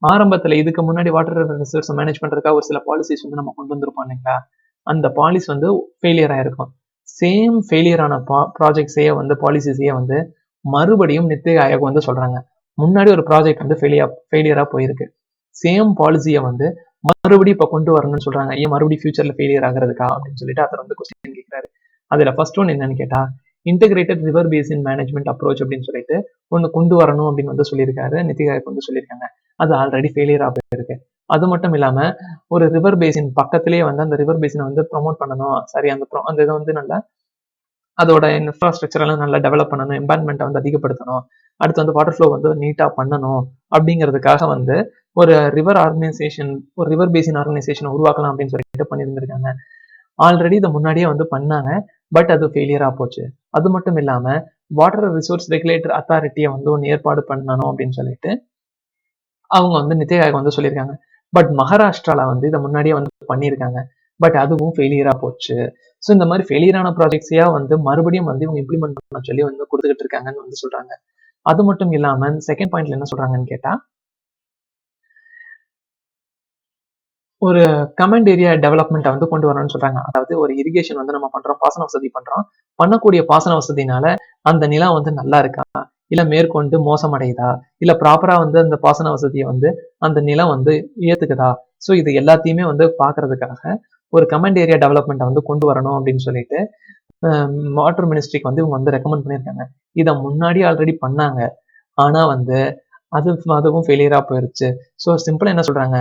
ஆரம்பத்துல இதுக்கு முன்னாடி வாட்டர் ரிசோர்ஸ் மேனேஜ் பண்றதுக்காக ஒரு சில பாலிசிஸ் வந்து நம்ம கொண்டு வந்திருப்போம் இல்லைங்களா, அந்த பாலிசி வந்து ஃபெயிலியர் ஆயிருக்கும். சேம் ஃபெயிலியரான ப்ராஜெக்ட்ஸையே வந்து பாலிசிஸையே வந்து மறுபடியும் நித்தி ஆயோக் வந்து சொல்றாங்க, முன்னாடி ஒரு ப்ராஜெக்ட் வந்து ஃபெயிலியரா போயிருக்கு, சேம் பாலிசியை வந்து மறுபடியும் இப்ப கொண்டு வரணும்னு சொல்றாங்க, ஏன் மறுபடியும் ஃபியூச்சர்ல ஃபெயிலியர் ஆகுறதுக்கா அப்படின்னு சொல்லிட்டு அதை வந்து கொஸ்டின் கேட்கிறாரு. அதுல ஃபர்ஸ்ட் ஒன் என்னன்னு கேட்டா, integrated river basin management approach அப்படின்னு சொல்லிட்டு ஒண்ணு கொண்டு வரணும் அப்படின்னு வந்து சொல்லியிருக்காரு, நித்தி ஆயோக் வந்து சொல்லியிருக்காங்க. அது ஆல்ரெடி ஃபெயிலியர் ஆகிருக்கு. அது மட்டும் இல்லாம ஒரு ரிவர் பேசின் பக்கத்திலேயே வந்து அந்த ரிவர் பேசினை வந்து ப்ரொமோட் பண்ணணும், சரி அந்த இதை வந்து நல்லா அதோட இன்ஃப்ராஸ்ட்ரக்சர் எல்லாம் நல்லா டெவலப் பண்ணணும், என்வாயன்மெண்ட்டை வந்து அதிகப்படுத்தணும், அடுத்து வந்து வாட்டர் ஃப்ளோ வந்து நீட்டா பண்ணணும் அப்படிங்கிறதுக்காக வந்து ஒரு ரிவர் பேசின் ஆர்கனைசேஷன் உருவாக்கலாம் அப்படின்னு சொல்லிட்டு பண்ணியிருந்திருக்காங்க. ஆல்ரெடி இதை முன்னாடியே வந்து பண்ணாங்க, பட் அது ஃபெயிலியரா போச்சு. அது மட்டும் இல்லாம வாட்டர் ரிசோர்ஸ் ரெகுலேட்டர் அத்தாரிட்டியை வந்து ஒன்று ஏற்பாடு பண்ணணும் அப்படின்னு சொல்லிட்டு அவங்க வந்து நித்தி ஆயோக் வந்து சொல்லியிருக்காங்க. பட் மகாராஷ்டிரால வந்து இதை முன்னாடியே வந்து பண்ணியிருக்காங்க, பட் அதுவும் ஃபெயிலியரா போச்சு. ஸோ இந்த மாதிரி ஃபெயிலியரான ப்ராஜெக்ட்ஸையா வந்து மறுபடியும் வந்து இவங்க இம்ப்ளிமெண்ட் பண்ண சொல்லி வந்து கொடுத்துக்கிட்டு இருக்காங்கன்னு வந்து சொல்றாங்க. அது மட்டும் இல்லாம செகண்ட் பாயிண்ட்ல என்ன சொல்றாங்கன்னு கேட்டா, ஒரு கமெண்ட் ஏரியா டெவலப்மெண்ட்டை வந்து கொண்டு வரணும்னு சொல்றாங்க. அதாவது ஒரு இரிகேஷன் வந்து நம்ம பண்றோம், பாசன வசதி பண்றோம், பண்ணக்கூடிய பாசன வசதினால அந்த நிலம் வந்து நல்லா இருக்கா, இல்ல மேற்கொண்டு மோசமடையுதா, இல்ல ப்ராப்பரா வந்து அந்த பாசன வசதியை வந்து அந்த நிலம் வந்து ஏத்துக்குதா, ஸோ இது எல்லாத்தையுமே வந்து பாக்குறதுக்காக ஒரு கமெண்ட் ஏரியா டெவலப்மெண்ட்டை வந்து கொண்டு வரணும் அப்படின்னு சொல்லிட்டு வாட்டர் மினிஸ்ட்ரிக்கு வந்து இவங்க வந்து ரெக்கமெண்ட் பண்ணியிருக்காங்க. இதை முன்னாடி ஆல்ரெடி பண்ணாங்க, ஆனா வந்து அதுவும் ஃபெயிலியரா போயிருச்சு. ஸோ சிம்பிளா என்ன சொல்றாங்க,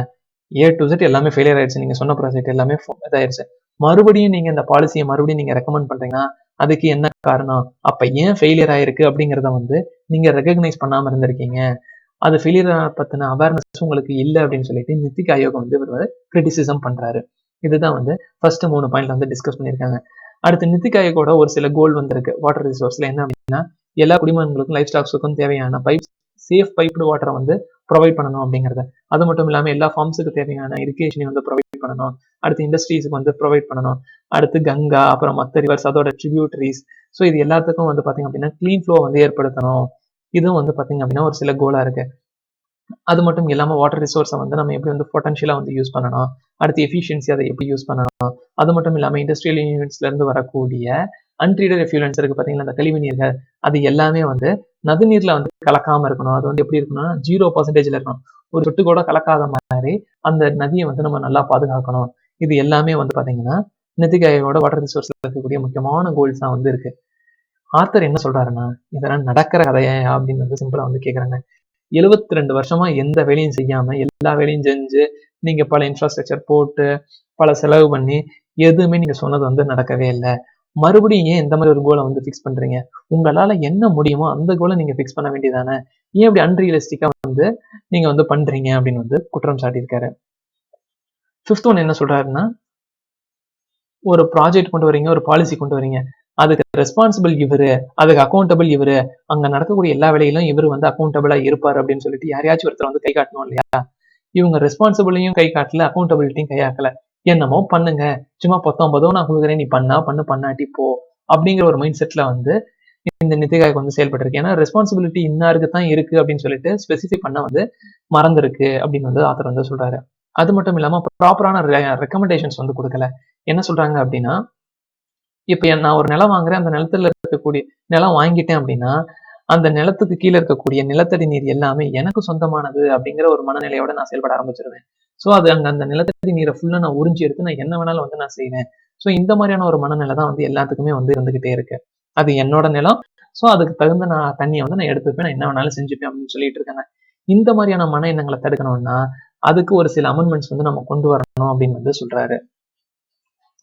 ஏ டு Z எல்லாமே ஃபெயிலியர் ஆயிடுச்சு, நீங்க சொன்ன ப்ராஜெக்ட் எல்லாமே இதாயிருச்சு, மறுபடியும் நீங்க இந்த பாலிசியை மறுபடியும் நீங்க ரெக்கமெண்ட் பண்றீங்கன்னா அதுக்கு என்ன காரணம், அப்ப ஏன் ஃபெயிலியர் ஆயிருக்கு அப்படிங்கிறத வந்து நீங்க ரெகக்னைஸ் பண்ணாம இருந்திருக்கீங்க, அது ஃபெயிலியர் பத்தின அவேர்னஸ் உங்களுக்கு இல்லை அப்படின்னு சொல்லிட்டு நித்தி ஆயோக் வந்து இவர் கிரிட்டிசிசம் பண்றாரு. இதுதான் வந்து ஃபர்ஸ்ட் 3 பாயிண்ட்ல வந்து டிஸ்கஸ் பண்ணியிருக்காங்க. அடுத்து நித்தி ஆயோகோட ஒரு சில கோல் வந்திருக்கு வாட்டர் ரிசோர்ஸ்ல, என்ன அப்படின்னா எல்லா குடிமகன்களுக்கும் லைஃப் ஸ்டாக்ஸுக்கும் தேவையான சேஃப் பைப்டு வாட்டரை வந்து ப்ரொவைட் பண்ணணும் அப்படிங்கிறது. அது மட்டும் இல்லாம எல்லா ஃபார்ம்ஸுக்கு தேவையான இரிகேஷனையும் வந்து ப்ரொவைட் பண்ணணும், அடுத்து இண்டஸ்ட்ரீஸுக்கு வந்து ப்ரொவைட் பண்ணணும், அடுத்து கங்கா அப்புறம் மற்ற ரிவர்ஸ் அதோட ட்ரிபியூட்டரிஸ், ஸோ இது எல்லாத்துக்கும் வந்து பாத்தீங்க அப்படின்னா கிளீன் ஃப்ளோ வந்து ஏற்படுத்தணும். இதுவும் வந்து பாத்தீங்க அப்படின்னா ஒரு சில கோலா இருக்கு. அது மட்டும் இல்லாம வாட்டர் ரிசோர்ஸை வந்து நம்ம எப்படி வந்து பொட்டன்ஷியலா வந்து யூஸ் பண்ணணும், அடுத்து எஃபிஷியன்சி அதை எப்படி யூஸ் பண்ணணும், அது மட்டும் இல்லாம இண்டஸ்ட்ரியல் யூனிட்ஸ்ல இருந்து வரக்கூடிய அன்ட்ரீட்டட் எஃப்ளூயன்ஸ் இருக்கு பாத்தீங்களா, அந்த கழிவு நீர்கள், அது எல்லாமே வந்து நதிநீர்ல வந்து கலக்காம இருக்கணும். அது வந்து எப்படி இருக்கணும்னா 0%ல இருக்கணும், ஒரு சொட்டு கூட கலக்காத மாதிரி அந்த நதியை வந்து நம்ம நல்லா பாதுகாக்கணும். இது எல்லாமே வந்து பாத்தீங்கன்னா நித்தி ஆயோகோட வாட்டர் ரிசோர்ஸ்ல இருக்கக்கூடிய முக்கியமான கோல்ஸ் தான் வந்து இருக்கு. ஆத்தர் என்ன சொல்றாருன்னா, இதெல்லாம் நடக்கிற கதையா அப்படின்னு வந்து சிம்பிளா வந்து கேக்குறாங்க. 72 வருஷமா எந்த வேலையும் செய்யாம எல்லா வேலையும் செஞ்சு நீங்க பல இன்ஃப்ராஸ்ட்ரக்சர் போட்டு பல செலவு பண்ணி எதுவுமே நீங்க சொன்னது வந்து நடக்கவே இல்லை, மறுபடியும் ஏன் இந்த மாதிரி ஒரு கோலை வந்து ஃபிக்ஸ் பண்றீங்க, உங்களால என்ன முடியுமோ அந்த கோலை நீங்க ஃபிக்ஸ் பண்ண வேண்டியதானே, ஏன் இப்படி அன்ரியலிஸ்டிக்கா வந்து நீங்க வந்து பண்றீங்க அப்படின்னு வந்து குற்றம் சாட்டியிருக்காரு. ஃபிஃப்த் ஒன் என்ன சொல்றாருன்னா, ஒரு ப்ராஜெக்ட் கொண்டு வரீங்க, ஒரு பாலிசி கொண்டு வரீங்க, அதுக்கு ரெஸ்பான்சிபிள் இவரு, அதுக்கு அக்கௌண்டபிள் இவரு, அங்க நடக்கக்கூடிய எல்லா வேலையிலும் இவரு வந்து அக்கௌண்டபிளா இருப்பாரு அப்படின்னு சொல்லிட்டு யாரையாச்சும் ஒருத்தர் வந்து கை காட்டணும் இல்லையா, இவங்க ரெஸ்பான்சிபிளையும் கை காட்டல, அக்கௌண்டபிலிட்டியும் கையாக்கல, என்னமோ பண்ணுங்க, சும்மா 19 நான் கொடுக்குறேன், நீ பண்ணாட்டி போ அப்படிங்கிற ஒரு மைண்ட் செட்ல வந்து இந்த நிதி ஆயோக் வந்து செயல்பட்டு இருக்கு. ஏன்னா ரெஸ்பான்சிபிலிட்டி இன்னாருக்கு தான் இருக்கு அப்படின்னு சொல்லிட்டு ஸ்பெசிஃபை பண்ண வந்து மறந்துருக்கு அப்படின்னு வந்து ஆத்தர் வந்து சொல்றாரு. அது மட்டும் இல்லாம ப்ராப்பரான ரெக்கமெண்டேஷன்ஸ் வந்து கொடுக்கல. என்ன சொல்றாங்க அப்படின்னா, இப்ப நான் ஒரு நிலம் வாங்குறேன், அந்த நிலத்துல இருக்கக்கூடிய நிலம் வாங்கிட்டேன் அப்படின்னா அந்த நிலத்துக்கு கீழே இருக்கக்கூடிய நிலத்தடி நீர் எல்லாமே எனக்கு சொந்தமானது அப்படிங்கிற ஒரு மனநிலையோட நான் செயல்பட ஆரம்பிச்சிருவேன். ஸோ அது அந்த நிலத்தடி நீரை ஃபுல்லா நான் உறிஞ்சி எடுத்து நான் என்ன வேணாலும் வந்து நான் செய்வேன். ஸோ இந்த மாதிரியான ஒரு மனநிலை தான் வந்து எல்லாத்துக்குமே வந்து இருந்துகிட்டே இருக்கு. அது என்னோட நிலம், ஸோ அதுக்கு தகுந்த தண்ணியை வந்து நான் எடுத்துப்பேன், நான் என்ன வேணாலும் செஞ்சுப்பேன் அப்படின்னு சொல்லிட்டு இருக்காங்க. இந்த மாதிரியான மன எண்ணங்களை தடுக்கணும்னா அதுக்கு ஒரு சில அமெண்ட்மெண்ட்ஸ் வந்து நம்ம கொண்டு வரணும் அப்படின்னு வந்து சொல்றாரு.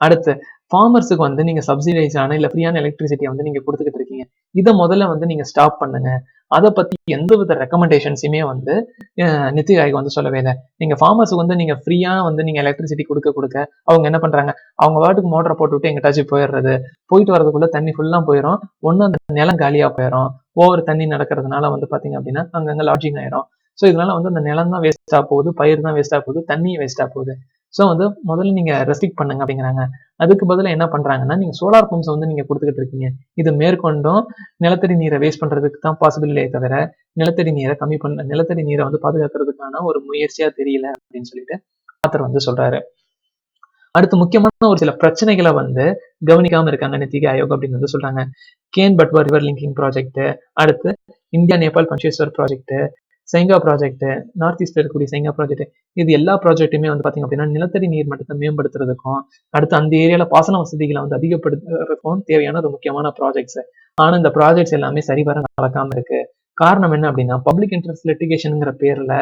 அடுத்து ஃபார்மர்ஸுக்கு வந்து நீங்க சப்சிடைஸான இல்ல ஃப்ரீயான எலக்ட்ரிசிட்டியை வந்து நீங்க கொடுத்துக்கிட்டு இருக்கீங்க. இதை முதல்ல வந்து நீங்க ஸ்டாப் பண்ணுங்க. அதை பத்தி எந்தவித ரெக்கமெண்டேஷன்ஸுமே வந்து நித்தி ஆயோக் வந்து சொல்லவே இல்லை. நீங்க ஃபார்மர்ஸுக்கு வந்து நீங்க ஃப்ரீயா வந்து நீங்க எலக்ட்ரிசிட்டி கொடுக்க அவங்க என்ன பண்றாங்க, அவங்க வாட்டுக்கு மோட்டரை போட்டு விட்டு எங்கிட்டாச்சும் போயிடுறது. போயிட்டு வரதுக்குள்ள தண்ணி ஃபுல்லா போயிடும். ஒன்னும் அந்த நிலம் காலியா போயிடும். ஓவர் தண்ணி நடக்கிறதுனால வந்து பாத்தீங்க அப்படின்னா அங்கங்க லாட்ஜிங் ஆயிரும். ஸோ இதனால வந்து அந்த நிலம் தான் வேஸ்டா போகுது, பயிர் தான் வேஸ்டா போகுது, தண்ணியும் வேஸ்டா போகுது. ஸோ வந்து முதல்ல நீங்க ரெஸ்ட்ரிக்ட் பண்ணுங்க அப்படிங்கிறாங்க. அதுக்கு பதிலா என்ன பண்றாங்கன்னா, நீங்க சோலார் பம்ப்ஸ் வந்து நீங்க கொடுத்துக்கிட்டு இருக்கீங்க. இது மேற்கொண்டும் நிலத்தடி நீரை வேஸ்ட் பண்றதுக்கு தான் பாசிபிளே தவிர நிலத்தடி நீரை நிலத்தடி நீரை வந்து பாதுகாக்கிறதுக்கான ஒரு முயற்சியா தெரியல அப்படின்னு சொல்லிட்டு ஆத்தர் வந்து சொல்றாரு. அடுத்து முக்கியமான ஒரு சில பிரச்சனைகளை வந்து கவனிக்காம இருக்காங்க நித்தி ஆயோக் அப்படின்னு வந்து சொல்றாங்க. Ken Betwa river linking project, அடுத்து இந்தியா நேபாள் பஞ்சேஸ்வர் ப்ராஜெக்ட், செங்கா ப்ராஜெக்ட், நார்த் ஈஸ்ட்ல இருக்கக்கூடிய செங்கா ப்ராஜெக்ட், இது எல்லா ப்ராஜெக்ட்டுமே வந்து பாத்தீங்க அப்படின்னா நிலத்தடி நீர் மட்டத்தை மேம்படுத்துறதுக்கும் அடுத்து அந்த ஏரியால பாசன வசதிகளை வந்து அதிகப்படுத்துறதுக்கும் தேவையான ஒரு முக்கியமான ப்ராஜெக்ட்ஸ். ஆனா இந்த ப்ராஜெக்ட்ஸ் எல்லாமே சரிவர நடக்காம இருக்கு. காரணம் என்ன அப்படின்னா பப்ளிக் இன்ட்ரெஸ்ட் லிட்டிகேஷன்ங்கிற பேர்ல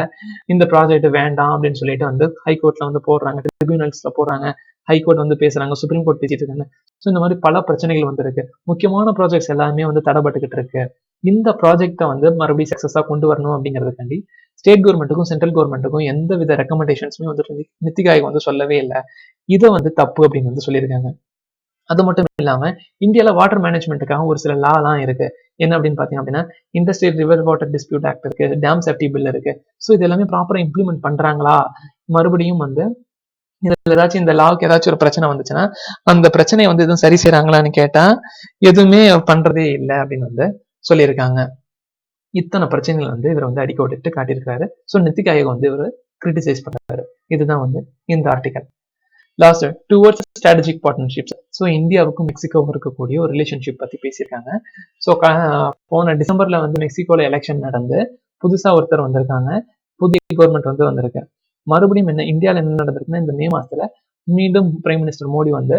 இந்த ப்ராஜெக்ட் வேண்டாம் அப்படின்னு சொல்லிட்டு வந்து ஹைகோர்ட்ல வந்து போடுறாங்க, ட்ரிபியூனல்ஸ்ல போடுறாங்க, ஹைகோர்ட் வந்து பேசுறாங்க, சுப்ரீம் கோர்ட் பேசிட்டு இருக்காங்க. ஸோ இந்த மாதிரி பல பிரச்சனைகள் வந்து இருக்கு. முக்கியமான ப்ராஜெக்ட்ஸ் எல்லாமே வந்து தடைபட்டுக்கிட்டு இருக்கு. இந்த ப்ராஜெக்டை வந்து மறுபடியும் சக்சஸா கொண்டு வரணும் அப்படிங்கிறதுக்காண்டி ஸ்டேட் கவர்மெண்ட்டுக்கும் சென்ட்ரல் கவர்மெண்ட்டுக்கும் எந்த வித ரெக்கமெண்டேஷன்ஸுமே வந்து நித்தி ஆயோக் வந்து சொல்லவே இல்லை. இதை வந்து தப்பு அப்படின்னு வந்து சொல்லியிருக்காங்க. அது மட்டும் இல்லாம இந்தியால வாட்டர் மேனேஜ்மெண்ட்டுக்காக ஒரு சில லா எல்லாம் இருக்கு. என்ன அப்படின்னு பாத்தீங்க அப்படின்னா industrial river water dispute act இருக்கு, டேம் சேஃப்டி பில் இருக்கு. ஸோ இது எல்லாமே ப்ராப்பரா இம்ப்ளிமெண்ட் பண்றாங்களா, மறுபடியும் வந்து இதுல ஏதாச்சும் இந்த லாவுக்கு ஏதாச்சும் ஒரு பிரச்சனை வந்துச்சுன்னா அந்த பிரச்சனையை வந்து எதுவும் சரி செய்யறாங்களான்னு கேட்டா எதுவுமே பண்றதே இல்லை அப்படின்னு வந்து சொல்லியிருக்காங்க. இத்தனை பிரச்சனைகள் வந்து இவர் வந்து அடிக்க விட்டுட்டு காட்டியிருக்காரு. ஸோ நித்தி ஆயோக் வந்து இவர் கிரிட்டிசைஸ் பண்றாரு. இதுதான் வந்து இந்த article. Last towards strategic partnerships. So இந்தியாவுக்கும் மெக்சிகோவுக்கும் இருக்கக்கூடிய ஒரு ரிலேஷன்ஷிப் பத்தி பேசியிருக்காங்க. ஸோ போன டிசம்பர்ல வந்து மெக்சிகோல எலெக்ஷன் நடந்து புதுசா ஒருத்தர் வந்திருக்காங்க, புதிய கவர்மெண்ட் வந்து வந்திருக்கு. மறுபடியும் என்ன இந்தியாவில் என்ன நடந்திருக்குன்னா இந்த மே மாசத்துல மீண்டும் பிரைம் மினிஸ்டர் மோடி வந்து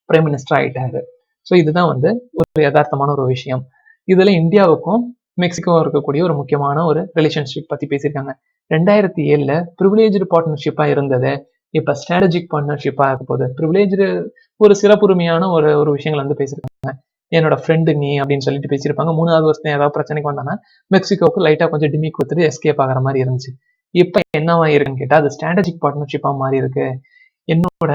பிரைம் மினிஸ்டர் ஆயிட்டாரு. ஸோ இதுதான் வந்து ஒரு யதார்த்தமான ஒரு விஷயம். இதுல இந்தியாவுக்கும் மெக்சிகோ இருக்கக்கூடிய ஒரு முக்கியமான ஒரு ரிலேஷன்ஷிப் பத்தி பேசியிருக்காங்க. 2007 ப்ரிவிலேஜ்டு பார்ட்னர்ஷிப்பா இருந்தது இப்ப ஸ்ட்ராட்டஜிக் பார்ட்னர்ஷிப்பா இருக்க போகுது. ப்ரிவிலேஜ்டு ஒரு சிறப்புரிமையான ஒரு ஒரு விஷயங்கள் வந்து பேசியிருக்காங்க. என்னோட ஃப்ரெண்டு நீ அப்படின்னு சொல்லிட்டு பேசியிருப்பாங்க. 3வது வருஷம் ஏதாவது பிரச்சனைக்கு வந்தாங்கன்னா மெக்சிகோவுக்கு லைட்டா கொஞ்சம் டிமி கொடுத்துட்டு எஸ்கேப் ஆகிற மாதிரி இருந்துச்சு. இப்ப என்னவா இருக்குன்னு கேட்டா அது ஸ்ட்ராட்டஜிக் பார்ட்னர்ஷிப்பா மாறி இருக்கு. என்னோட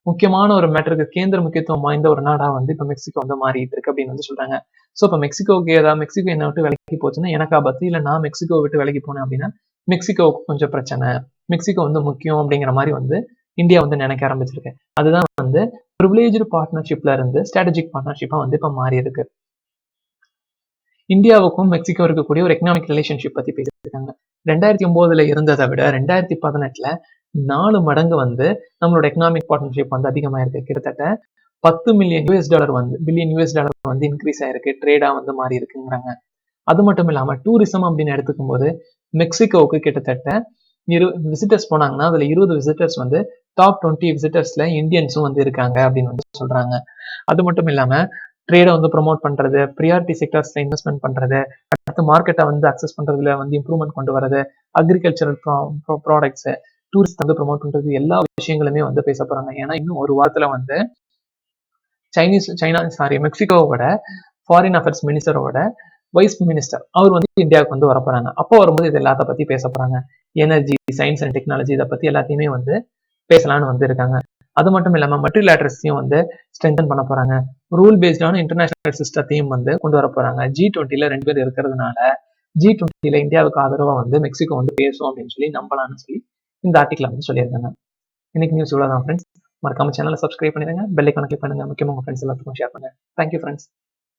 முக்கியமான ஒரு மேட்டருக்கு கேந்திர முக்கியத்துவம் வாய்ந்த ஒரு நாடா வந்து இப்ப மெக்சிகோ வந்து மாறிட்டு இருக்கு அப்படின்னு வந்து சொல்றாங்க. சோ இப்ப மெக்சிகோவுக்கு ஏதாவது மெக்சிகோ என்ன விட்டு விலகி போச்சுன்னா எனக்கு ஆபத்து, இல்ல நான் மெக்சிகோ விட்டு விலகி போனேன் அப்படின்னா மெக்சிகோவுக்கு கொஞ்சம் பிரச்சனை, மெக்சிகோ வந்து முக்கியம் அப்படிங்கிற மாதிரி வந்து இந்தியா வந்து நினைக்க ஆரம்பிச்சிருக்கு. அதுதான் வந்து ப்ரிவிலேஜ்டு பார்ட்னர்ஷிப்ல இருந்து ஸ்ட்ராட்டஜிக் பார்ட்னர்ஷிப்பா வந்து இப்ப மாறி இருக்கு. இந்தியாவுக்கும் மெக்சிகோ இருக்கக்கூடிய ஒரு எக்கனாமிக் ரிலேஷன்ஷிப் பத்தி பேசியிருக்காங்க. 2009 இருந்ததை விட 2018 4 மடங்கு வந்து நம்மளோட எக்கனாமிக் பார்ட்னர்ஷிப் வந்து அதிகமாயிருக்கு. கிட்டத்தட்ட 10 மில்லியன் US டாலர் வந்து பில்லியன் US டாலர் வந்து இன்க்ரீஸ் ஆயிருக்கு, ட்ரேடா வந்து மாறி இருக்குங்கிறாங்க. அது மட்டும் இல்லாம டூரிசம் அப்படின்னு எடுத்துக்கும் போது மெக்சிகோவுக்கு கிட்டத்தட்ட விசிட்டர்ஸ் போனாங்கன்னா அதுல 20 விசிட்டர்ஸ் வந்து டாப் 20 விசிட்டர்ஸ்ல இந்தியன்ஸும் வந்து இருக்காங்க அப்படின்னு வந்து சொல்றாங்க. அது மட்டும் இல்லாம ட்ரேடை வந்து ப்ரொமோட் பண்றது, ப்ரியாரிட்டி செக்டர்ஸ்ல இன்வெஸ்ட்மெண்ட் பண்றது, அடுத்து மார்க்கெட்டை வந்து அக்சஸ் பண்றதுல வந்து இம்ப்ரூவ்மெண்ட் கொண்டு வரது, அக்ரிகல்ச்சரல் ப்ராடக்ட்ஸ், டூரிஸ்ட் வந்து ப்ரொமோட் பண்றது, எல்லா விஷயங்களுமே வந்து பேச போறாங்க. ஏன்னா இன்னும் ஒரு வாரத்துல வந்து மெக்சிகோவோட ஃபாரின் அஃபேர்ஸ் மினிஸ்டரோட வைஸ் மினிஸ்டர் அவர் வந்து இந்தியாவுக்கு வந்து வரப்போறாங்க. அப்போ வரும்போது இது எல்லாத்த பத்தி பேச போறாங்க. எனர்ஜி, சயின்ஸ் அண்ட் டெக்னாலஜி இதை பத்தி எல்லாத்தையுமே வந்து பேசலாம்னு வந்து இருக்காங்க. அது மட்டும் இல்லாம மல்டிலேட்டரல்ஸையும் வந்து ஸ்ட்ரென்தன் பண்ண போறாங்க. ரூல் பேஸ்டான இன்டர்நேஷனல் சிஸ்டத்தையும் வந்து கொண்டு வர போறாங்க. G20 2 பேர் இருக்கிறதுனால G20 இந்தியாவுக்கு ஆதரவா வந்து மெக்சிகோ வந்து பேசும் அப்படின்னு சொல்லி நம்பலாம்னு சொல்லி இந்த ஆர்டிகல் வந்து சொல்லியிருக்காங்க. இன்னைக்கு நியூஸ் இவ்வளவுதான் ஃப்ரெண்ட்ஸ். மறக்காம சேனலை சப்ஸ்கிரைப் பண்ணிடுங்க, பெல் ஐக்கானை கிளிக் பண்ணுங்க, முக்கியமா உங்க ஃப்ரெண்ட்ஸ் எல்லாத்துக்கும் ஷேர் பண்ணுங்க. Thank you friends.